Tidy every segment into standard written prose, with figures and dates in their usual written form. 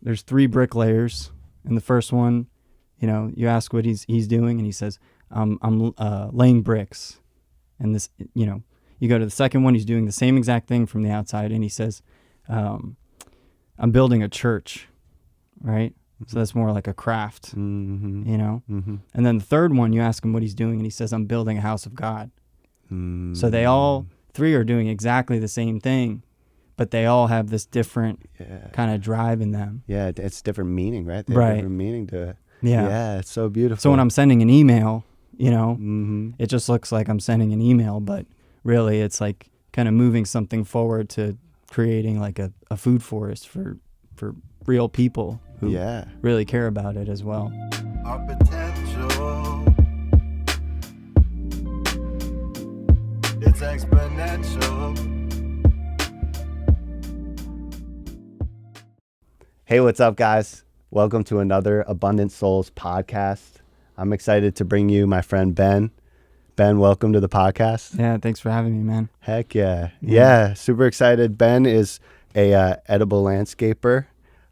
there's 3 bricklayers, and the first one, you ask what he's doing, and he says, I'm laying bricks. And this, you go to the second one, he's doing the same exact thing from the outside, and he says, I'm building a church, right? So that's more like a craft, And then the third one, you ask him what he's doing, and he says, I'm building a house of God. So they all 3 are doing exactly the same thing, but they all have this different kind of drive in them. Yeah, it's different meaning, right? They have different meaning to it. Yeah, it's so beautiful. So when I'm sending an email, it just looks like I'm sending an email, but really it's like kind of moving something forward to creating like a food forest for real people who really care about it as well. Our potential, it's exponential. Hey, what's up, guys? Welcome to another Abundant Souls podcast. I'm excited to bring you my friend Ben. Ben, welcome to the podcast. Yeah, thanks for having me, man. Heck yeah. Yeah, super excited. Ben is a edible landscaper,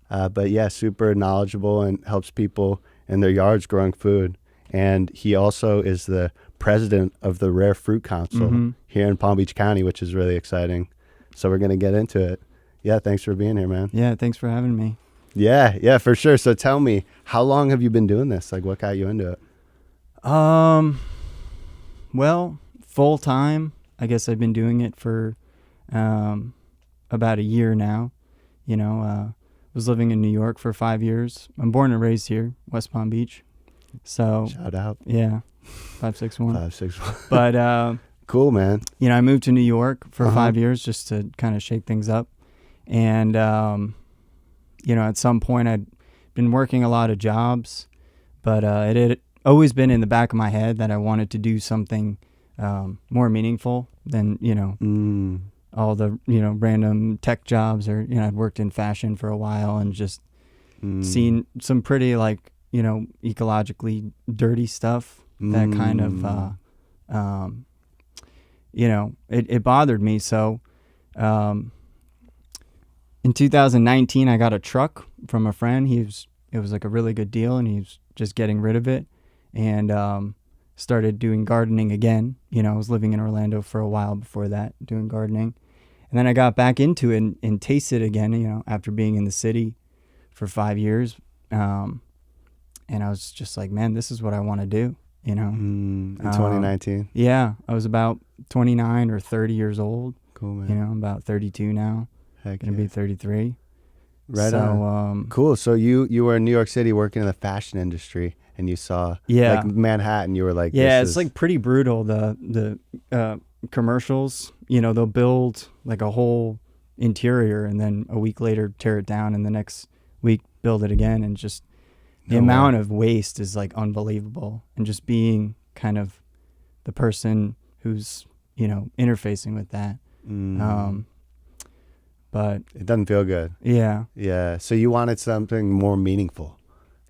but super knowledgeable and helps people in their yards growing food. And he also is the president of the Rare Fruit Council here in Palm Beach County, which is really exciting. So we're going to get into it. Yeah, thanks for being here, man. Yeah, thanks for having me. Yeah, for sure. So tell me, how long have you been doing this? Like, what got you into it? Well, full time, I guess I've been doing it for about a year now. Was living in New York for 5 years. I'm born and raised here, West Palm Beach. So shout out. Yeah, 561. 561. But cool, man. I moved to New York for 5 years just to kind of shake things up. And at some point I'd been working a lot of jobs, but it had always been in the back of my head that I wanted to do something more meaningful than, all the, random tech jobs or, I'd worked in fashion for a while and just seen some pretty ecologically dirty stuff that kind of, it bothered me. So, in 2019, I got a truck from a friend. It was like a really good deal, and he was just getting rid of it, and started doing gardening again. I was living in Orlando for a while before that, doing gardening, and then I got back into it and tasted it again. After being in the city for 5 years, and I was just like, man, this is what I want to do. In 2019. Yeah, I was about 29 or 30 years old. Cool, man. I'm about 32 now. Heck Gonna be 33. Right on. Cool. So you were in New York City working in the fashion industry, and you saw like Manhattan. You were like, it's like pretty brutal. The commercials. They'll build like a whole interior, and then a week later tear it down, and the next week build it again, and just the amount of waste is like unbelievable. And just being kind of the person who's interfacing with that. But it doesn't feel good. Yeah. So you wanted something more meaningful.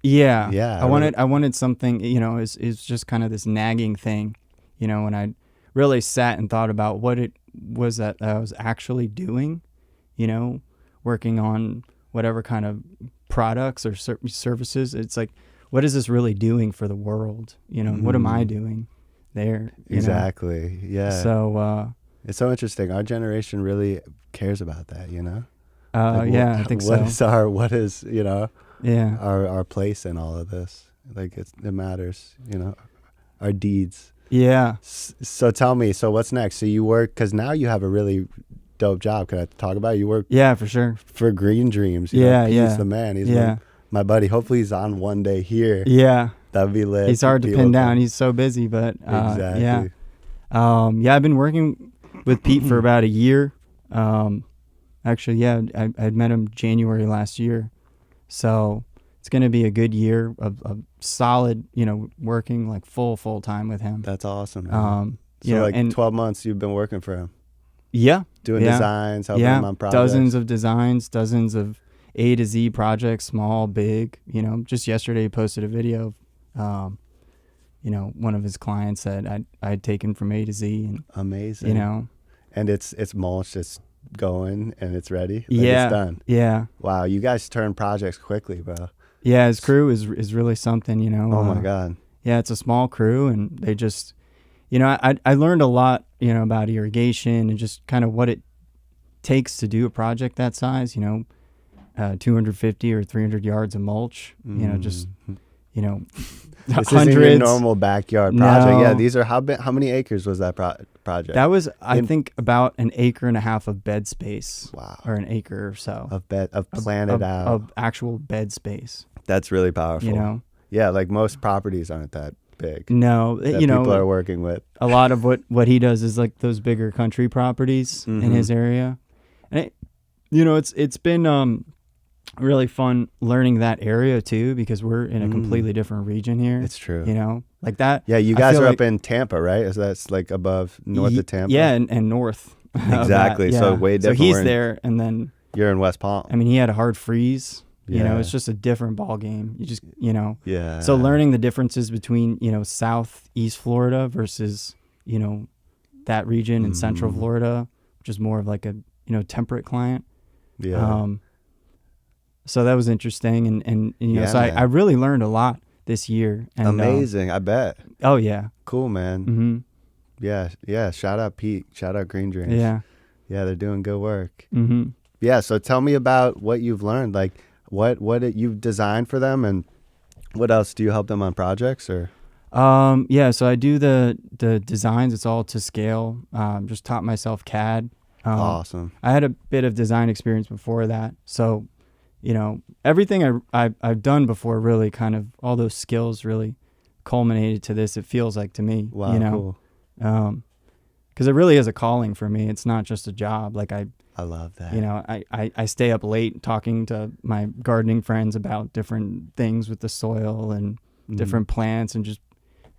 Yeah. I wanted something, is just kind of this nagging thing, when I really sat and thought about what it was that I was actually doing, working on whatever kind of products or services. It's like, what is this really doing for the world? What am I doing there? Exactly. Yeah. So, it's so interesting. Our generation really cares about that, I think so. What is our place in all of this? Like it matters, our deeds. Yeah. So tell me, so what's next? So you work, because now you have a really dope job. Can I talk about it? You work? Yeah, for sure. For Green Dreams. He's the man. He's my buddy. Hopefully he's on one day here. Yeah. That'd be lit. He's hard to pin down. He's so busy, but exactly. Yeah. I've been working with Pete for about a year. Actually, I met him January last year. So it's going to be a good year of solid, working like full time with him. That's awesome. So 12 months you've been working for him. Yeah. Doing designs, helping him on projects. Dozens of designs, dozens of A to Z projects, small, big. Just yesterday he posted a video of, one of his clients that I'd taken from A to Z. And, amazing. And it's mulch, it's going and it's ready. Like Yeah. it's done. Yeah. Wow, you guys turn projects quickly, bro. Yeah. His crew is really something, you know. Oh my God. Yeah, it's a small crew, and they just, you know, I learned a lot, you know, about irrigation and just kind of what it takes to do a project that size, you know, 250 or 300 yards of mulch, you know, just, you know, This hundreds. isn't your normal backyard project. No. Yeah, these are how many acres was that project? That was, I think, about an acre and a half of bed space. Wow. Or an acre or so. Of planted out. Of actual bed space. That's really powerful. You know? Yeah, like most properties aren't that big. No, That you know, people are working with. a lot of what he does is like those bigger country properties in his area. And it, you know, it's been really fun learning that area too, because we're in a completely different region here. It's true. You know, like that. Yeah, you I guys feel are like- up in Tampa, right? Is that like above north of Tampa? Yeah, and north. of that, Exactly. So yeah. way different. So he's We're in- there, and then You're in West Palm. I mean, he had a hard freeze. You know, Yeah. it's just a different ball game. You just, you know. Yeah. So learning the differences between, you know, southeast Florida versus, you know, that region in central Florida, which is more of like a, you know, temperate climate. Yeah. So that was interesting. And you know, Yeah, so man. I really learned a lot this year. And, Amazing. I bet. Oh, yeah. Cool, man. Mm-hmm. Yeah. Yeah. Shout out Pete. Shout out Green Dreams. Yeah. Yeah. They're doing good work. Mm-hmm. Yeah. So tell me about what you've learned. Like what you've designed for them, and what else do you help them on projects or? Yeah. So I do the designs. It's all to scale. Just taught myself CAD. Awesome. I had a bit of design experience before that. So, you know, everything I've done before really kind of, all those skills really culminated to this, it feels like to me. Wow. You know? Cool. Because it really is a calling for me. It's not just a job. Like I love that. you know, I stay up late talking to my gardening friends about different things with the soil and different plants and just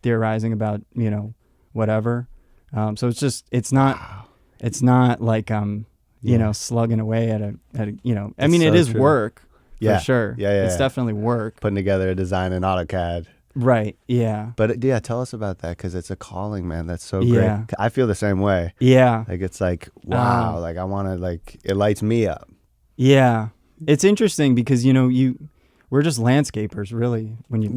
theorizing about, you know, whatever. So it's not like, you know, slugging away at a, you know, I mean, so it is true. work Yeah. for sure. Yeah. It's definitely work. Putting together a design in AutoCAD. Right. Yeah. But yeah, tell us about that, because it's a calling, man. That's so Yeah. great. I feel the same way. Yeah. Like it's like, wow, like I want to, like, it lights me up. Yeah. It's interesting because, you know, we're just landscapers really when you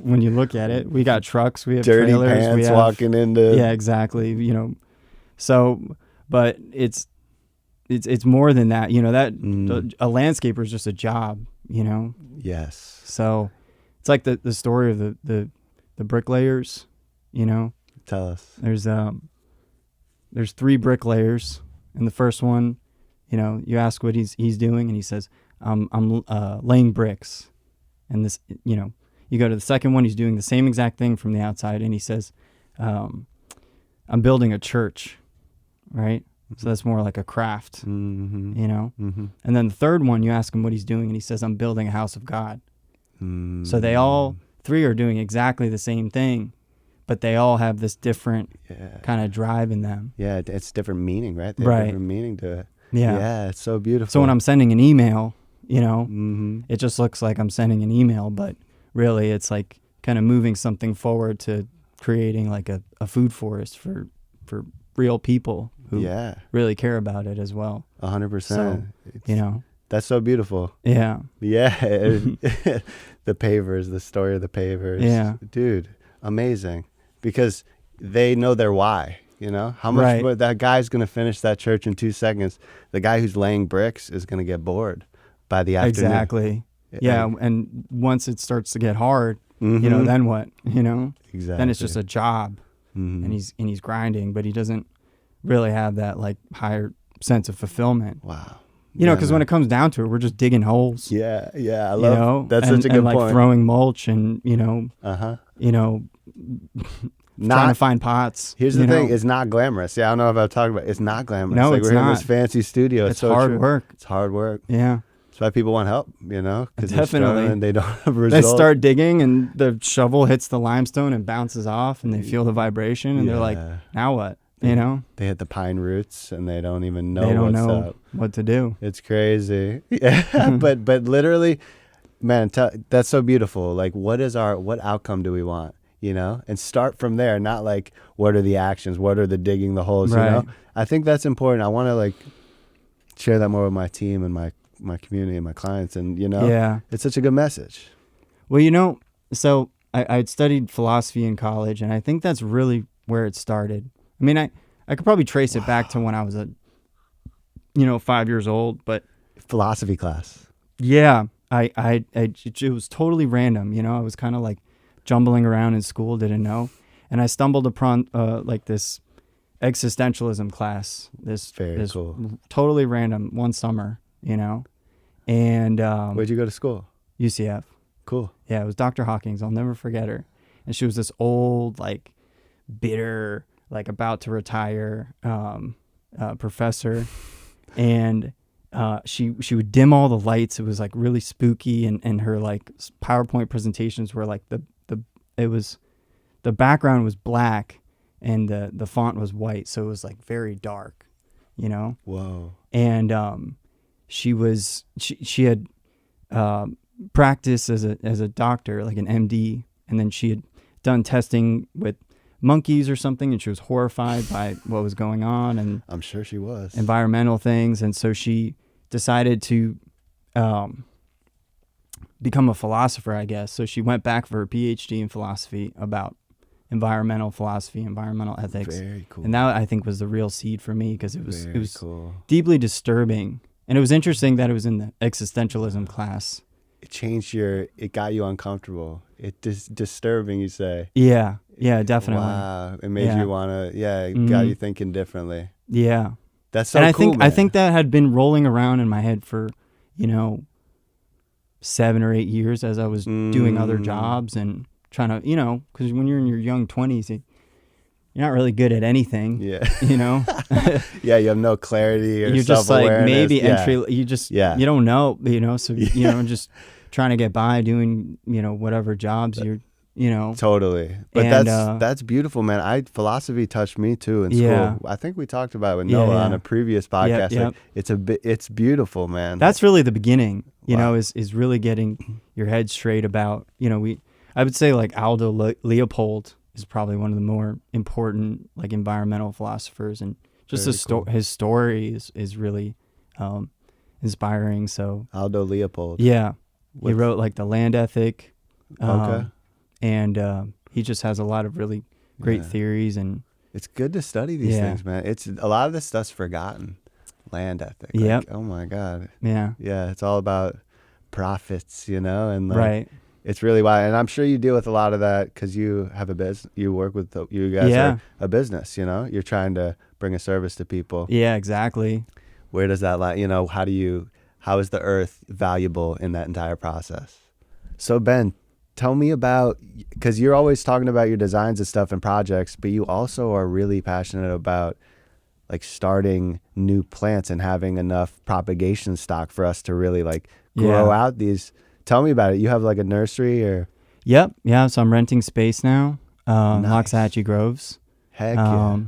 when you look at it. We got trucks, we have Dirty trailers, we pants have, walking into. yeah, exactly. You know, so, but it's more than that. You know, that a landscaper is just a job. You know, Yes. so it's like the story of the bricklayers. You know, Tell us. there's 3 bricklayers, and the first one, you know, you ask what he's doing, and he says, I'm laying bricks. And this, you know, you go to the second one, he's doing the same exact thing from the outside, and he says, I'm building a church, right? So that's more like a craft, you know? And then the third one, you ask him what he's doing, and he says, I'm building a house of God. So they all 3 are doing exactly the same thing, but they all have this different kind of drive in them. Yeah, it's different meaning, right? They have Right. different meaning to it. Yeah. Yeah, it's so beautiful. So when I'm sending an email, you know, it just looks like I'm sending an email, but really it's like kind of moving something forward to creating like a food forest for real people who really care about it as well. 100%. So, you know, That's so beautiful. yeah. Yeah. The pavers, the story of the pavers. Yeah. Dude, amazing. Because they know their why, you know? How much Right. more that guy's going to finish that church in 2 seconds. The guy who's laying bricks is going to get bored by the afternoon. Exactly. Yeah. And once it starts to get hard, you know, then what? You know? Exactly. Then it's just a job and he's grinding, but he doesn't really have that like higher sense of fulfillment. Wow. You know, because when it comes down to it, we're just digging holes. Yeah, I You love know, that's and, such a good and like point. throwing mulch and you know, trying to find pots. Here's you the thing: know? it's not glamorous. Yeah, I don't know if I've talked about it. It's not glamorous. No, like it's we're in not. this fancy studio. It's so hard true. work. It's hard work. Yeah, That's why people want help. You know, because Definitely. they don't have they results. start digging and the shovel hits the limestone and bounces off, and they feel the vibration, and they're like, Yeah. "Now what?" You know, They hit the pine roots and they don't even know they don't what's know up. what to do. It's crazy. Yeah, but literally, man, that's so beautiful. Like, what outcome do we want? You know, and start from there. Not like what are the actions, what are the digging the holes. Right. You know, I think that's important. I want to share that more with my team and my community and my clients. And, Yeah. it's such a good message. Well, so I'd studied philosophy in college, and I think that's really where it started. I mean, I could probably trace it back to when I was 5 years old, but Philosophy class. yeah, it was totally random. I was kind of like jumbling around in school, didn't know, and I stumbled upon like this existentialism class. This Very cool. totally random one summer, and Where'd you go to school? UCF. Cool. Yeah, it was Dr. Hawkins. I'll never forget her. And she was this old, like, bitter, like, about to retire professor. And she would dim all the lights. It was, like, really spooky. And her, like, PowerPoint presentations were, like, the background was black and the font was white. So it was, like, very dark, Whoa. And she had practiced as a doctor, like an MD, and then she had done testing with monkeys or something, and she was horrified by what was going on, and I'm sure she was. environmental things, and so she decided to become a philosopher, I guess. So she went back for her PhD in philosophy about environmental philosophy, environmental ethics. Very cool. And that, I think, was the real seed for me, because it was cool. deeply disturbing. And it was interesting that it was in the existentialism class. It got you uncomfortable. Disturbing, you say. Yeah, definitely. Wow. It made you want to, it got you thinking differently. Yeah. That's so and cool, man. I think that had been rolling around in my head for, 7 or 8 years as I was doing other jobs and trying to, because when you're in your young 20s, you're not really good at anything. Yeah. Yeah, you have no clarity or you're just like maybe entry. you don't know, so just trying to get by doing whatever jobs you're Totally. But that's beautiful, man. Philosophy touched me too in school. Yeah. I think we talked about it with Noah on a previous podcast. Yep. Like, it's beautiful, man. That's really the beginning, Wow. is really getting your head straight about, I would say like Aldo Leopold is probably one of the more important like environmental philosophers, and just his story is really inspiring. So Aldo Leopold. yeah, he wrote like The Land Ethic. Okay. And he just has a lot of really great theories, and it's good to study these things, man. It's a lot of this stuff's forgotten. Land ethic. Yep. Like, oh my God. Yeah. Yeah. It's all about profits, and like, right. It's really why, and I'm sure you deal with a lot of that because you have a business. You work with you guys are a business. You're trying to bring a service to people. Yeah, exactly. Where does that lie? How is the earth valuable in that entire process? So Ben, tell me about, because you're always talking about your designs and stuff and projects, but you also are really passionate about like starting new plants and having enough propagation stock for us to really like grow out these. Tell me about it. You have like a nursery or? Yep. Yeah. So I'm renting space now. Nice. Loxahatchee Groves. Heck yeah.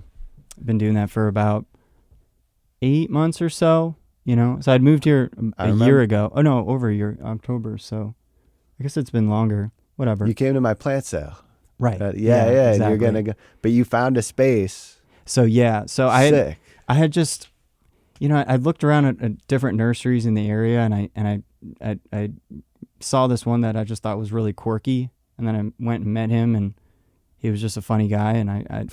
Been doing that for about 8 months or so, So I'd moved here a year ago. Oh no, over a year, October. So I guess it's been longer. Whatever. You came to my plant sale. Right. Yeah. Exactly. And you're going to go, but you found a space. So yeah. So Sick. I had just, I looked around at different nurseries in the area, and I saw this one that I just thought was really quirky, and then I went and met him, and he was just a funny guy, and I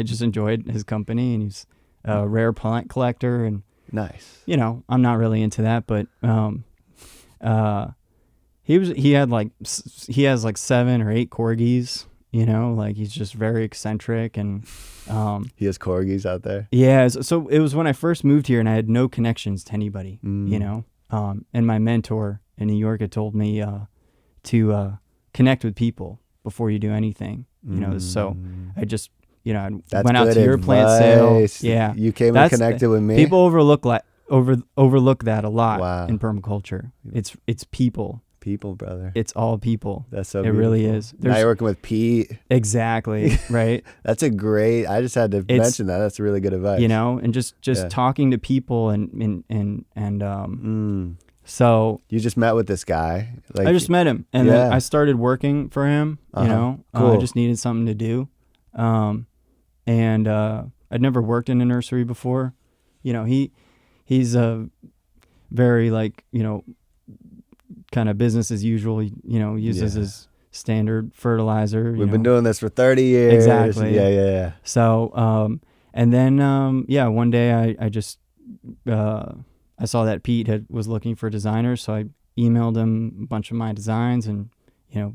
just enjoyed his company, and he's a rare plant collector, and nice. I'm not really into that, but he has like 7 or 8 corgis, like he's just very eccentric, and he has corgis out there. Yeah, so it was when I first moved here, and I had no connections to anybody, and my mentor in New York had told me to connect with people before you do anything, so I just I went out to your plant sale. Yeah, you came and connected with me. People overlook that a lot in permaculture. It's people, brother. it's all people. That's so it beautiful. really is. Now you're working with Pete. Exactly. Right. That's a great, I just had to mention that. That's really good advice. And just talking to people so you just met with this guy. Like, I just met him, and then I started working for him. Cool. I just needed something to do, and I'd never worked in a nursery before. He he's a very like, kind of business as usual. He, uses his standard fertilizer. We've been doing this for 30 years. Exactly. Yeah. So, and then, one day I just, I saw that Pete was looking for designers. So I emailed him a bunch of my designs and,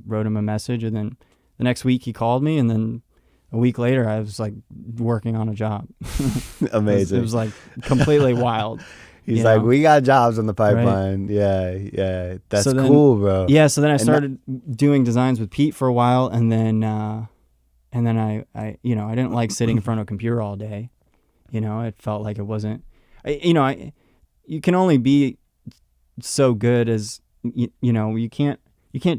wrote him a message. And then the next week he called me, and then a week later I was like working on a job. Amazing. It was like completely wild. He's like, we got jobs in the pipeline. Right. Yeah. That's cool, bro. Yeah. So then I started doing designs with Pete for a while, and then I didn't like sitting in front of a computer all day. It felt like it wasn't, you can only be so good as, you can't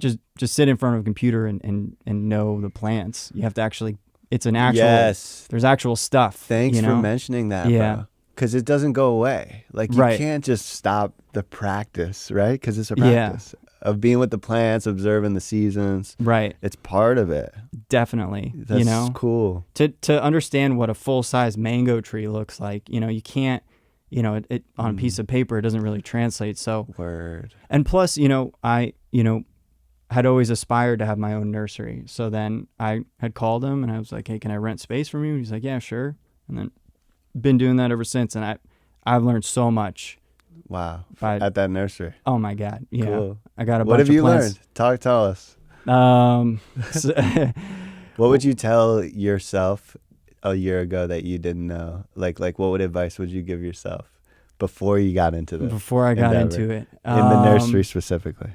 just sit in front of a computer and know the plants. You have to actually, it's an actual, there's actual stuff. Thanks for mentioning that, bro. Because it doesn't go away. Like, you can't just stop the practice, right? Because it's a practice of being with the plants, observing the seasons. Right. It's part of it. Definitely. That's cool. To understand what a full-size mango tree looks like, you can't, it on a piece of paper, it doesn't really translate. So. Word. And plus, I had always aspired to have my own nursery. So then I had called him and I was like, hey, can I rent space from you? He's like, yeah, sure. And then been doing that ever since, and I've learned so much. Wow. At that nursery. Oh my God. Yeah. Cool. I got a bunch of plants. What have you learned? Tell us. What would you tell yourself a year ago that you didn't know? Like what advice would you give yourself before you got into this? Before I got into it. In the nursery specifically.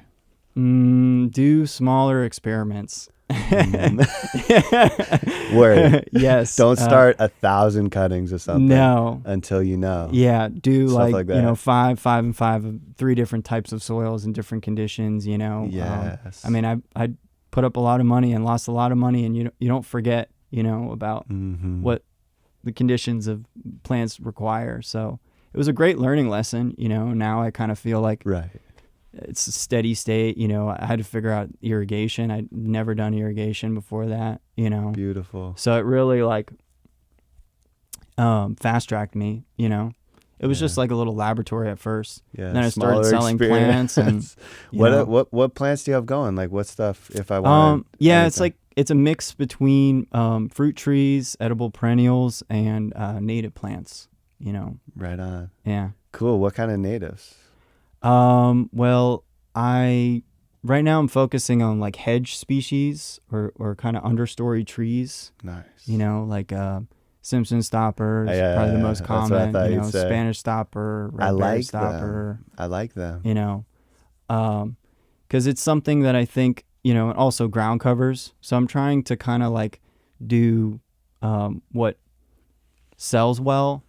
Do smaller experiments. Word. Yes. Don't start 1,000 cuttings or something. No. Until you know. Yeah. Do stuff like that. 5 and 5 of 3 different types of soils in different conditions. Yes. I put up a lot of money and lost a lot of money, and you don't forget about what the conditions of plants require. So it was a great learning lesson. Now I kind of feel like it's a steady state. I had to figure out irrigation. I'd never done irrigation before that, Beautiful. So it really fast tracked me, It was just like a little laboratory at first. Yeah. And then I started selling plants and what plants do you have going? Like what stuff if I want it's a mix between fruit trees, edible perennials, and native plants, Right on. Yeah. Cool. What kind of natives? Well, right now I'm focusing on like hedge species or kind of understory trees. Nice. Like Simpson stopper is probably the most common. Spanish stopper, red berry stopper. I like them. Because it's something that I think and also ground covers. So I'm trying to kind of like do what sells well.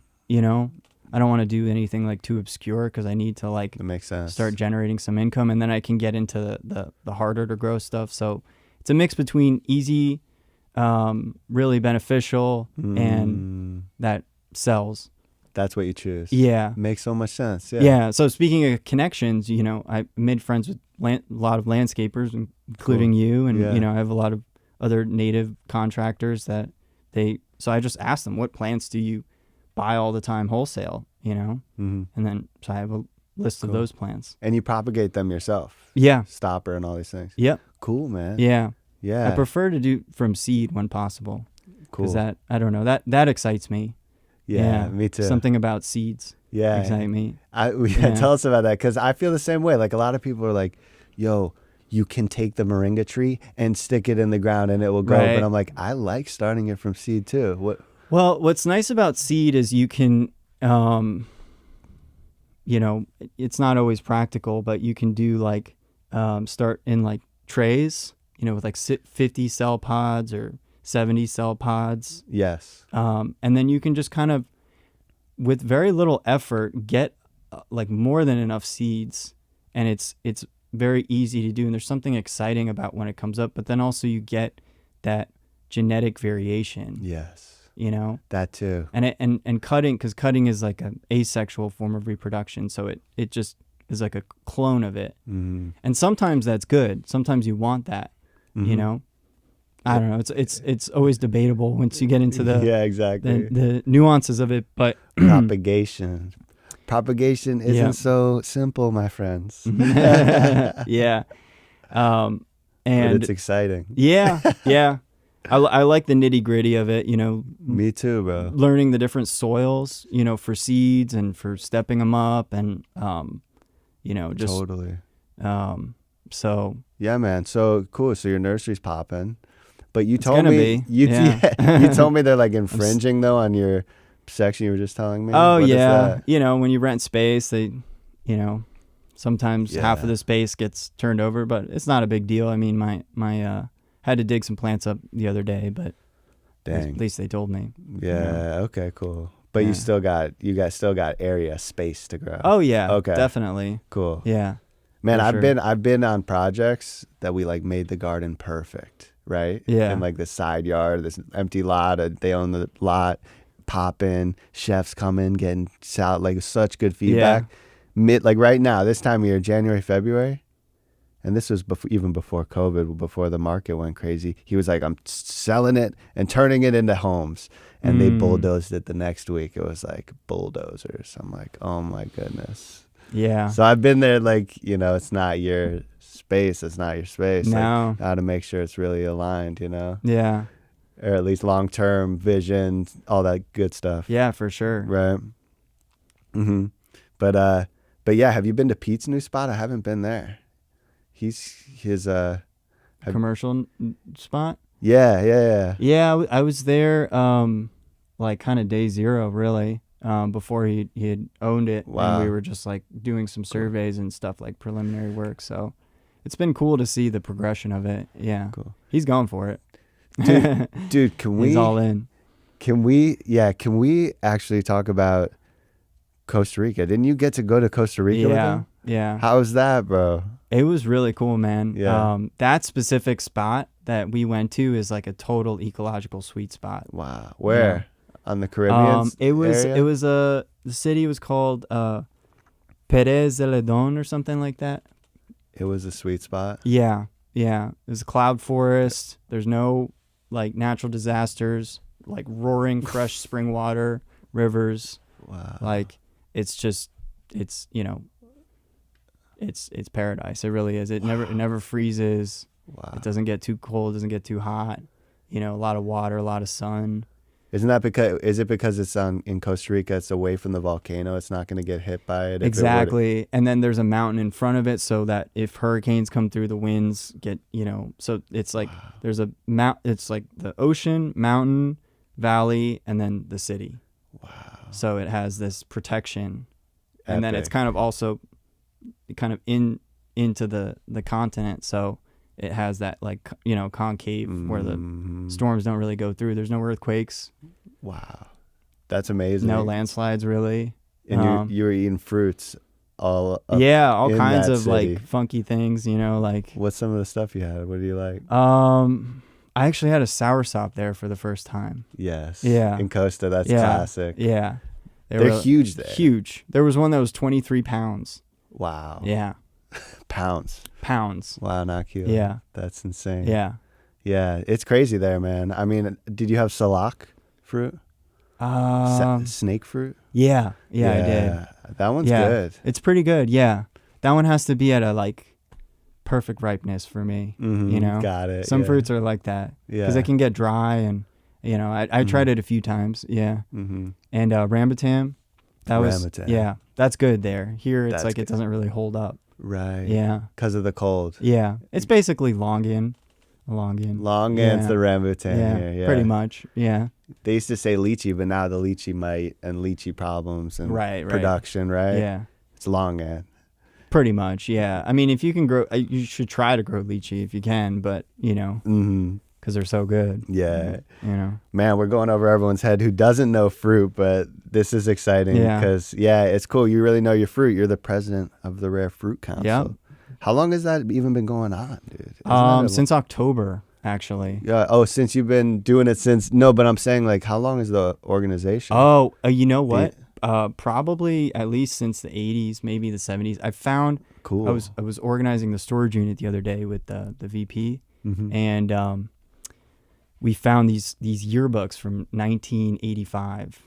I don't want to do anything like too obscure because I need to like that makes sense. Start generating some income, and then I can get into the harder to grow stuff. So it's a mix between easy, really beneficial, and that sells. That's what you choose. Yeah. Makes so much sense. Yeah. Yeah. So speaking of connections, I made friends with a lot of landscapers, including you, and I have a lot of other native contractors that so I just asked them, what plants do you buy all the time wholesale, and then so I have a list of those plants. And you propagate them yourself. Yeah. Stopper and all these things. Yep. Cool, man. Yeah. Yeah. I prefer to do from seed when possible. Cool. Because I don't know, that excites me. Yeah, me too. Something about seeds excite me. Tell us about that, because I feel the same way. Like a lot of people are like, yo, you can take the moringa tree and stick it in the ground and it will grow. Right. But I'm like, I like starting it from seed too. Well, what's nice about seed is you can, it's not always practical, but you can do like, start in like trays, with like 50 cell pods or 70 cell pods. Yes. And then you can just kind of, with very little effort, get like more than enough seeds, and it's very easy to do. And there's something exciting about when it comes up, but then also you get that genetic variation. Yes. That too. And cutting, because cutting is like an asexual form of reproduction, so it just is like a clone of it. And sometimes that's good. Sometimes you want that. I don't know. It's always debatable once you get into the exactly the nuances of it, but propagation propagation isn't Yeah. so simple, my friends. Yeah. But And it's exciting. yeah, yeah. I like the nitty gritty of it, Me too, bro. learning the different soils, for seeds and for stepping them up and, just, Totally. so Yeah, man. So cool. So your nursery's popping, but you It's told gonna me be, you yeah. you told me they're like infringing though on your section you were just telling me. Oh What is yeah. that? When you rent space, they, sometimes half Yeah. of the space gets turned over, but it's not a big deal. I mean, my had to dig some plants up the other day, but Dang. at least they told me. Yeah. Okay. Cool. But Yeah. you guys still got area space to grow. Oh yeah. Okay. Definitely. Cool. Yeah. Man, for sure. I've been on projects that we like made the garden perfect, right? Yeah. In like the side yard, this empty lot, they own the lot, pop in, chefs come in, getting like such good feedback. Like right now, this time of year, January, February, and this was even before COVID, before the market went crazy. He was like, I'm selling it and turning it into homes. And they bulldozed it the next week. It was like bulldozers. I'm like, oh my goodness. Yeah. So I've been there, like, it's not your space. It's not your space. No. Like, how to make sure it's really aligned, Yeah. or at least long-term vision, all that good stuff. Yeah, for sure. Right. Mm-hmm. But yeah, have you been to Pete's new spot? I haven't been there. His Commercial spot. Yeah. Yeah, I was there, like kind of day zero, really, before he had owned it, Wow. and we were just like doing some surveys and stuff, like preliminary work. So it's been cool to see the progression of it. Yeah, Cool. He's going for it, Dude, He's all in. Can we actually talk about Costa Rica? Didn't you get to go to Costa Rica with him? Yeah. How was that, bro? It was really cool, man. Yeah. That specific spot that we went to is like a total ecological sweet spot. Wow. Where? On the Caribbean The city was called Perez de Ledon or something like that. It was a sweet spot. Yeah. There's a cloud forest. There's no like natural disasters, like roaring fresh spring water, rivers. Wow. Like it's paradise. It really is. It never freezes. Wow. It doesn't get too cold, doesn't get too hot. A lot of water, a lot of sun. Is it because it's in Costa Rica, it's away from the volcano, it's not going to get hit by it? Exactly. And then there's a mountain in front of it so that if hurricanes come through, the winds get, so it's like there's a it's like the ocean, mountain, valley, and then the city. Wow. So it has this protection. And then it's Epic. kind of also kind of into the continent. So it has that like, concave where the storms don't really go through. There's no earthquakes. Wow. That's amazing. No landslides really. And you were eating fruits all up all in kinds that of city. like funky things, like What's some of the stuff you had? What do you like? I actually had a soursop there for the first time. Yes. Yeah. In Costa, that's Yeah. classic. Yeah. They're huge there. Huge. There was one that was 23 pounds. Wow. Yeah. Pounds. Pounds. Wow, not cute. Yeah. That's insane. Yeah. Yeah, it's crazy there, man. I mean, did you have salak fruit? Snake fruit? Yeah, I did. That one's good. It's pretty good. Yeah. That one has to be at a like perfect ripeness for me, Got it. Some yeah. fruits are like that because Yeah. it can get dry and I tried it a few times. Yeah. Mm-hmm. And rambutan, Rambutan. that's good there. Here it's That's like good. it doesn't really hold up. Right. Yeah. Because of the cold. Yeah. It's basically longan. Longan. Longan's Yeah. the rambutan here. Yeah. Pretty much. Yeah. They used to say lychee, but now the lychee mite and lychee problems and Right. production, right? Yeah. It's longan. Pretty much. Yeah. I mean, if you can grow, you should try to grow lychee if you can, but Mm-hmm. because they're so good. Yeah. You Man, we're going over everyone's head who doesn't know fruit, but this is exciting Yeah. because, it's cool. You really know your fruit. You're the president of the Rare Fruit Council. Yep. How long has that even been going on, dude? Isn't that Since October, actually. since you've been doing it no, but I'm saying like how long is the organization? Oh, you know what? Probably at least since the 80s, maybe the 70s. I found Cool. I was organizing the storage unit the other day with the VP, Mhm. and we found these yearbooks from 1985.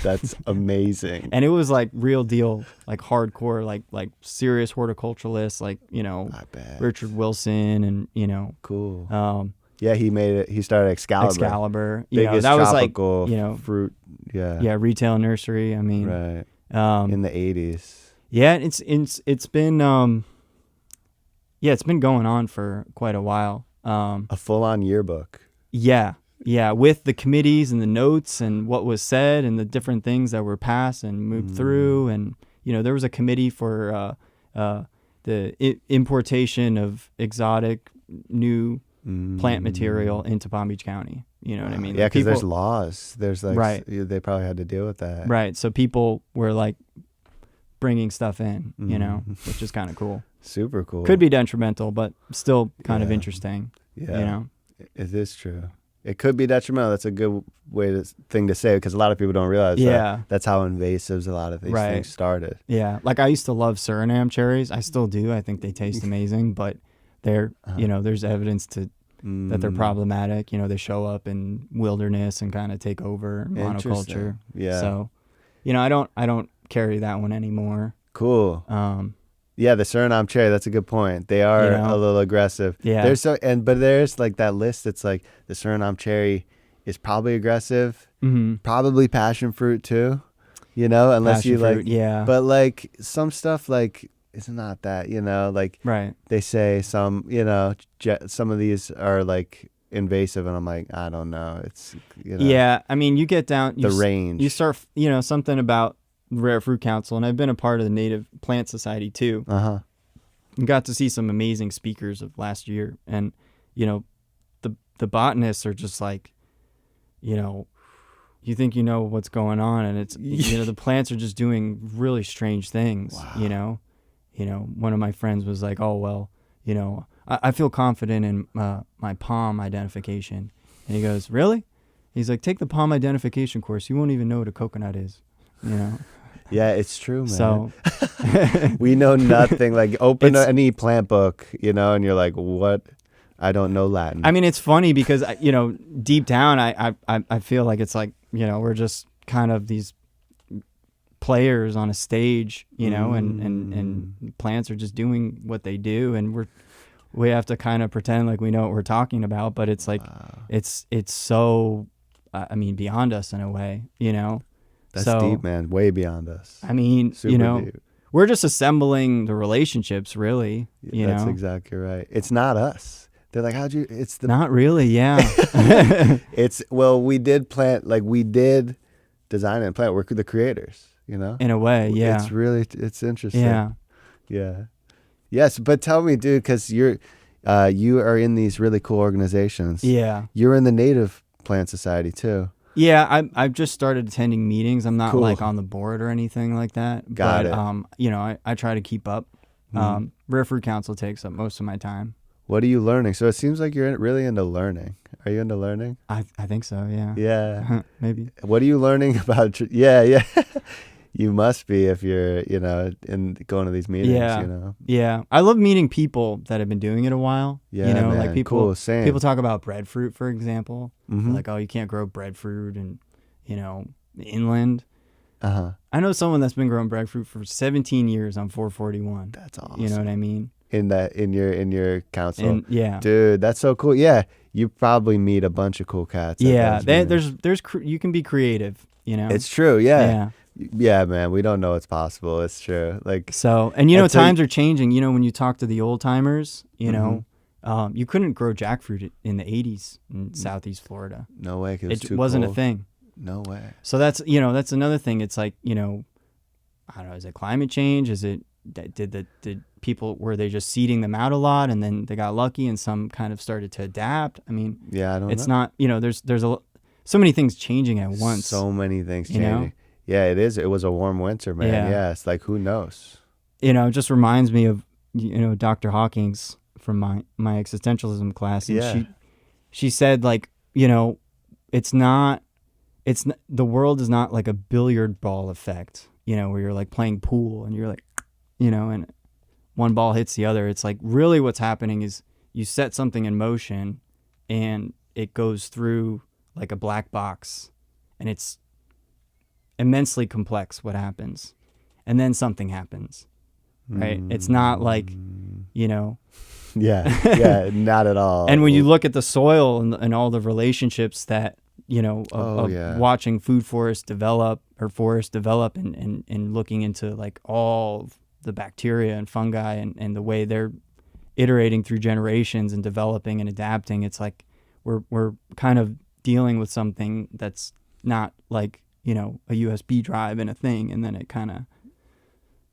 That's amazing. And it was like real deal, like hardcore, like serious horticulturalists, like, I bet. Richard Wilson and, Cool. um, Yeah, he made it. He started Excalibur. Biggest that was like, tropical fruit. Yeah. yeah, retail nursery. I mean, Right. In the 80s. yeah, it's been, it's been going on for quite a while. A full-on yearbook. Yeah, with the committees and the notes and what was said and the different things that were passed and moved through. And, there was a committee for the importation of exotic new plant material into Palm Beach County. You know what I mean? Yeah, because there's People- laws. There's like, Right. they probably had to deal with that. Right. So people were like bringing stuff in, which is kind of cool. Super cool. Could be detrimental, but still kind of Yeah. interesting. Yeah. It is true. It could be detrimental. That's a good thing to say, because a lot of people don't realize that that's how invasive a lot of these things started. Yeah. Like I used to love Suriname cherries. I still do. I think they taste amazing, but they're, there's evidence that they're problematic. They show up in wilderness and kind of take over monoculture. Yeah. So, I don't carry that one anymore. Cool. Yeah, the Suriname cherry, that's a good point. They are a little aggressive. Yeah. But there's like that list that's like the Suriname cherry is probably aggressive, probably passion fruit too, unless Passion you fruit, like, yeah. But like some stuff like it's not that, like Right. they say some, some of these are like invasive, and I'm like, I don't know. It's, Yeah, I mean, you get down the range. You start, something about Rare Fruit Council, and I've been a part of the Native Plant Society too. And got to see some amazing speakers of last year, and the botanists are just like, you think you know what's going on, and it's the plants are just doing really strange things. Wow. One of my friends was like, oh well, I feel confident in my palm identification, and he goes, really? He's like, take the palm identification course, you won't even know what a coconut is. Yeah, it's true, man. So we know nothing. Like open It's- any plant book, and you're like, what? I don't know Latin. I mean, it's funny because deep down, I feel like it's like we're just kind of these players on a stage, and plants are just doing what they do, and we have to kind of pretend like we know what we're talking about, but it's like it's so beyond us in a way, That's so, deep, man. Way beyond us. I mean, Super deep. we're just assembling the relationships, really. That's exactly right. It's not us. They're like, how'd you? It's the. Not really, yeah. We did design and plant. We're the creators, In a way, yeah. It's interesting. Yeah. Yeah. Yes, but tell me, dude, because you are in these really cool organizations. Yeah. You're in the Native Plant Society too. Yeah, I've just started attending meetings. I'm not Cool. like on the board or anything like that. Got but, it. I try to keep up. Rare Fruit Council takes up most of my time. What are you learning? So it seems like you're really into learning. Are you into learning? I think so, yeah. Yeah. Maybe. What are you learning about? Yeah. You must be if you're, in going to these meetings. Yeah. Yeah. I love meeting people that have been doing it a while. Yeah, like man. people. Cool. Same. People talk about breadfruit, for example. Mhm. Like, oh, you can't grow breadfruit in, inland. Uh-huh. I know someone that's been growing breadfruit for 17 years on 441. That's awesome. You know what I mean? In your council. And yeah. Dude, that's so cool. Yeah. You probably meet a bunch of cool cats. at Yeah, those meetings. there's you can be creative, It's true. Yeah. Yeah. Yeah, man. We don't know what's possible. It's true. Like, So, and I'd say- times are changing. When you talk to the old timers, Mm-hmm. you couldn't grow jackfruit in the 80s in Southeast Florida. no way. 'Cause it was It too wasn't a cold. thing. No way. So that's another thing. It's like, I don't know, is it climate change? Is it, did people, were they just seeding them out a lot and then they got lucky and some kind of started to adapt? I mean, Yeah, I don't it's know. not, there's so many things changing at once. So many things you know? changing. Yeah, it is. It was a warm winter, man. Yeah. Yeah, it's like, who knows? It just reminds me of, Dr. Hawkins from my existentialism class. And Yeah. she said, like, the world is not like a billiard ball effect, where you're like playing pool and you're like, and one ball hits the other. It's like really what's happening is you set something in motion and it goes through like a black box and it's immensely complex what happens, and then something happens, right? It's not like, you know. Yeah, not at all. And when you look at the soil and all the relationships that, you know, of watching food forests develop and looking into like all the bacteria and fungi and the way they're iterating through generations and developing and adapting, it's like we're kind of dealing with something that's not like, you know, a USB drive and a thing, and then it kind of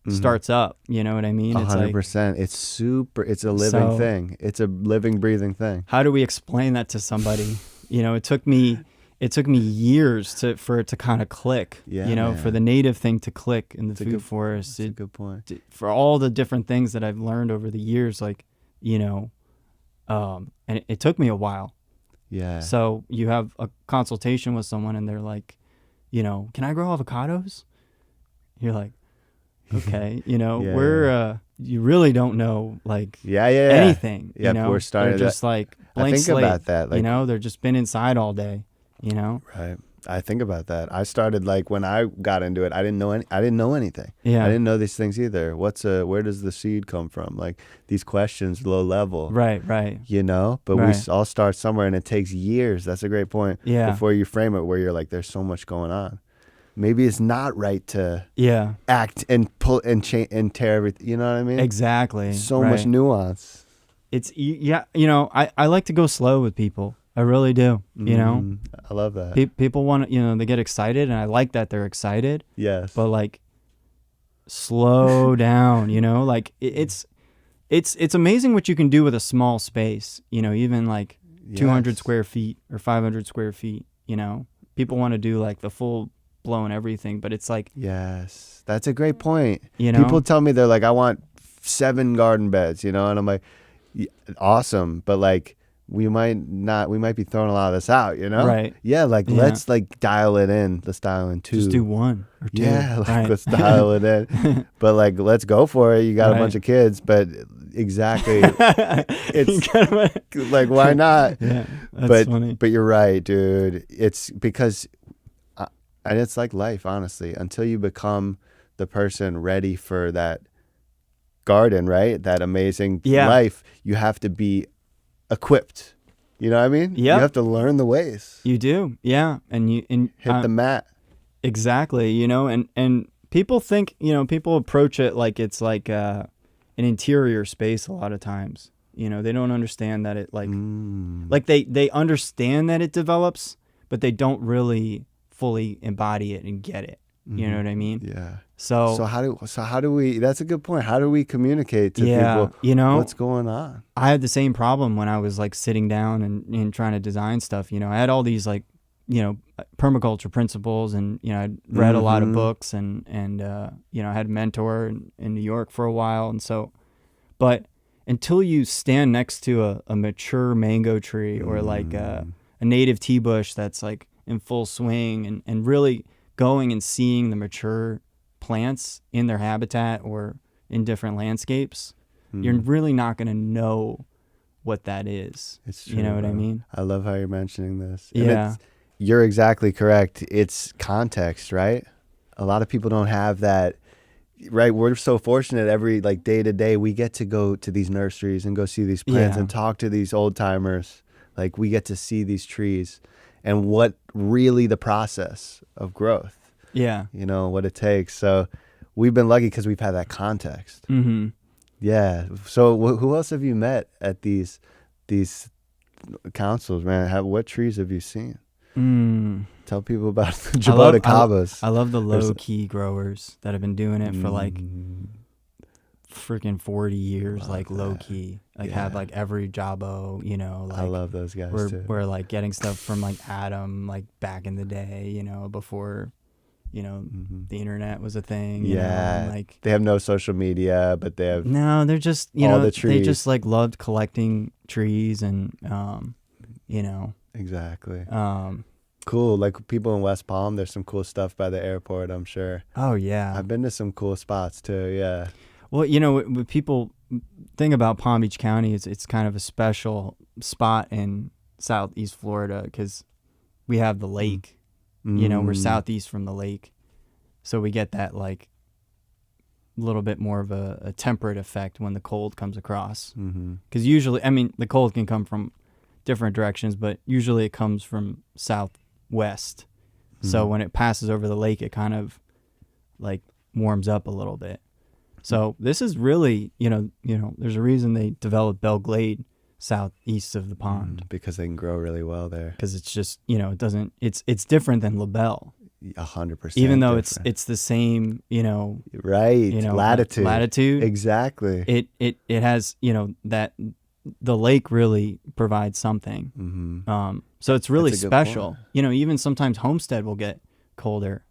starts up, you know what I mean? 100%. It's a living thing. It's a living, breathing thing. How do we explain that to somebody? You know, it took me years for it to kind of click, you know, for the native thing to click in the food forest. That's a good point. For all the different things that I've learned over the years, like, you know, and it took me a while. Yeah. So you have a consultation with someone and they're like, you know, can I grow avocados? You're like, okay, you know, you really don't know like anything. Yeah, you know, we're starting they're just like blank slate. About that, like, you know, they're just been inside all day. You know, right? I think about that. I started like when I got into it, I didn't know anything. Yeah, I didn't know these things either. Where does the seed come from? Like these questions, low level. Right. You know, but we all start somewhere, and it takes years. That's a great point. Yeah. Before you frame it, where you're like, there's so much going on. Maybe it's not right to act and pull and change and tear everything. You know what I mean? Exactly. So much nuance. It's you know, I like to go slow with people. I really do. You know, I love that. People want to, you know, they get excited, and I like that they're excited. Yes. But like, slow down. You know, like it's amazing what you can do with a small space. You know, even like 200 square feet or 500 square feet. You know, people want to do like the full blown everything, but it's like, yes, that's a great point. You know, people tell me they're like, I want 7 garden beds. You know, and I'm like, awesome, but like. We might be throwing a lot of this out, you know? Right. Yeah, like let's like dial it in. Let's dial in 2. Just do 1 or 2. Yeah, like let's dial it in. But like let's go for it. You got a bunch of kids, but exactly. It's like why not? Yeah. That's funny. But you're right, dude. It's because and it's like life, honestly. Until you become the person ready for that garden, right? That amazing life, you have to be equipped, you know what I mean? Yeah, you have to learn the ways. You do, yeah, and hit the mat. Exactly, you know, and people think, you know, people approach it like it's like an interior space a lot of times. You know, they don't understand that it like they understand that it develops, but they don't really fully embody it and get it. You know what I mean? Yeah. So how do we? That's a good point. How do we communicate to people? You know, what's going on? I had the same problem when I was like sitting down and trying to design stuff. You know, I had all these like, you know, permaculture principles, and you know, I'd read a lot of books, and you know, I had a mentor in New York for a while, and so, but until you stand next to a mature mango tree or like a native tea bush that's like in full swing and really going and seeing the mature plants in their habitat or in different landscapes, you're really not going to know what that is. It's true, you know what I mean? I love how you're mentioning this. Yeah. You're exactly correct. It's context, right? A lot of people don't have that, right? We're so fortunate every like day to day, we get to go to these nurseries and go see these plants and talk to these old timers. Like we get to see these trees and what really the process of growth. Yeah. You know, what it takes. So we've been lucky because we've had that context. Mm-hmm. Yeah. So who else have you met at these councils, man? What trees have you seen? Tell people about the jaboticabas. I love the low-key growers that have been doing it for like freaking 40 years, like low-key. Like have like every jabo, you know. Like, I love those guys too. We're like getting stuff from like Adam, like back in the day, you know, before, you know, the internet was a thing. You know, like they have no social media, but they have they're just, you all know, the trees. They just like loved collecting trees and, you know. Exactly. Cool. Like people in West Palm, there's some cool stuff by the airport, I'm sure. Oh, yeah. I've been to some cool spots too, yeah. Well, you know, what people think about Palm Beach County, it's kind of a special spot in Southeast Florida because we have the lake. You know, we're southeast from the lake. So we get that like little bit more of a temperate effect when the cold comes across. Because usually, I mean, the cold can come from different directions, but usually it comes from southwest. So when it passes over the lake, it kind of like warms up a little bit. So this is really, there's a reason they developed Belle Glade southeast of the pond, because they can grow really well there. because it's just, it doesn't, it's different than LaBelle, 100%. even though different. it's the same, right, latitude. Exactly. It has, that the lake really provides something. So it's really That's a good special. point. Even sometimes Homestead will get colder,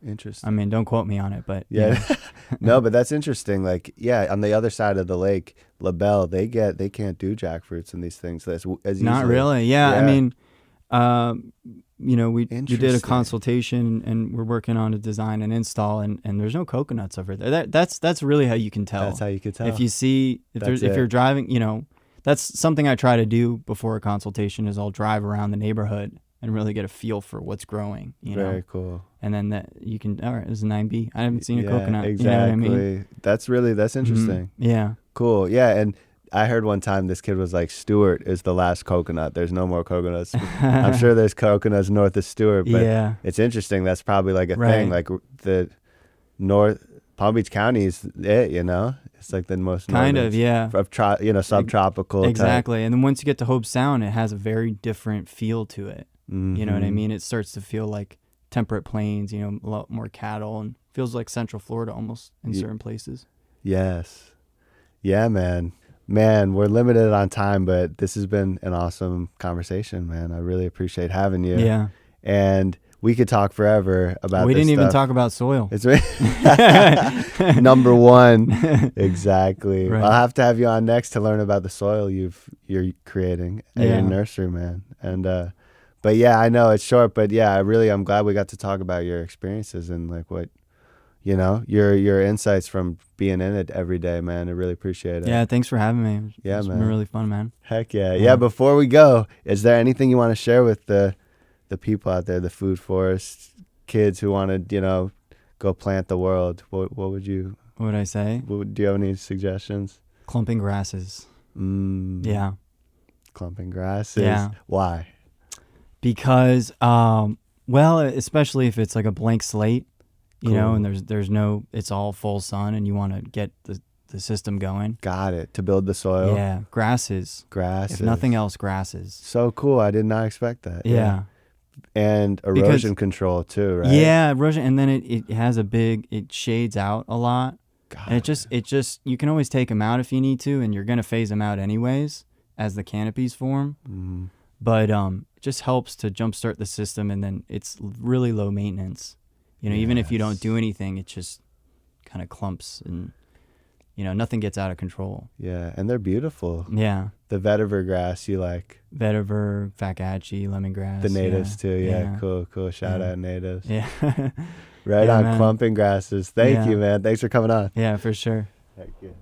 Interesting. I mean, don't quote me on it, but Yeah. No, but that's interesting. Like, yeah, on the other side of the lake, LaBelle, they can't do jackfruits and these things as easily. not really. Yeah. I mean, we did a Interesting. consultation and we're working on a design and install, and there's no coconuts over there. That's really how you can tell. That's how you could tell. If you see, if you're driving, that's something I try to do before a consultation is I'll drive around the neighborhood and really get a feel for what's growing, Very cool. And then that you can, all right, it's a 9B. I haven't seen a coconut. Exactly. You know what I mean? That's interesting. Yeah. Cool. Yeah. And I heard one time this kid was like, Stewart is the last coconut. There's no more coconuts. I'm sure there's coconuts north of Stewart, but Yeah. it's interesing. That's probably like a Right. thing. Like the Palm Beach County is it, It's like the most Kind northern of, yeah. of subtropical type. Exactly. And then once you get to Hope Sound, it has a very different feel to it. You know what I mean? It starts to feel like temperate plains, a lot more cattle, and feels like Central Florida almost in certain places. Yes. Yeah, man. Man, we're limited on time, but this has been an awesome conversation, man. I really appreciate having you. Yeah. And we could talk forever about We this didn't even stuff. talk about soil. It's number one. Exactly. Right. I'll have to have you on next to learn about the soil you're creating at your Yeah. nursery, man. And but yeah, I know it's short, but yeah, I'm glad we got to talk about your experiences and like what your insights from being in it every day, man. I really appreciate it. Yeah, thanks for having me. Yeah, It's man. been really fun, man. Heck yeah. Yeah, before we go, is there anything you want to share with the people out there, the food forest kids who want to, go plant the world? What would you What would I say? do you have any suggestions? Clumping grasses. Yeah. Clumping grasses. Yeah. Why? Because, especially if it's like a blank slate, Cool. and there's no, it's all full sun and you want to get the system going. Got it. To build the soil. Yeah. Grasses. Grasses. If nothing else, grasses. So cool. I did not expect that. Yeah. And erosion control too, right? Yeah, erosion, and then it has it shades out a lot. God. And it just you can always take them out if you need to, and you're gonna phase them out anyways as the canopies form. But it just helps to jumpstart the system, and then it's really low maintenance. Even if you don't do anything, it just kind of clumps, and nothing gets out of control. Yeah, and they're beautiful. Yeah, The vetiver grass you like. vetiver, fakachi, lemongrass. The natives too. Yeah, yeah. cool. Shout out natives. Yeah, Right Yeah, on, man. clumping grasses. Thank Yeah. you, man. Thanks for coming on. yeah, for sure. Thank you.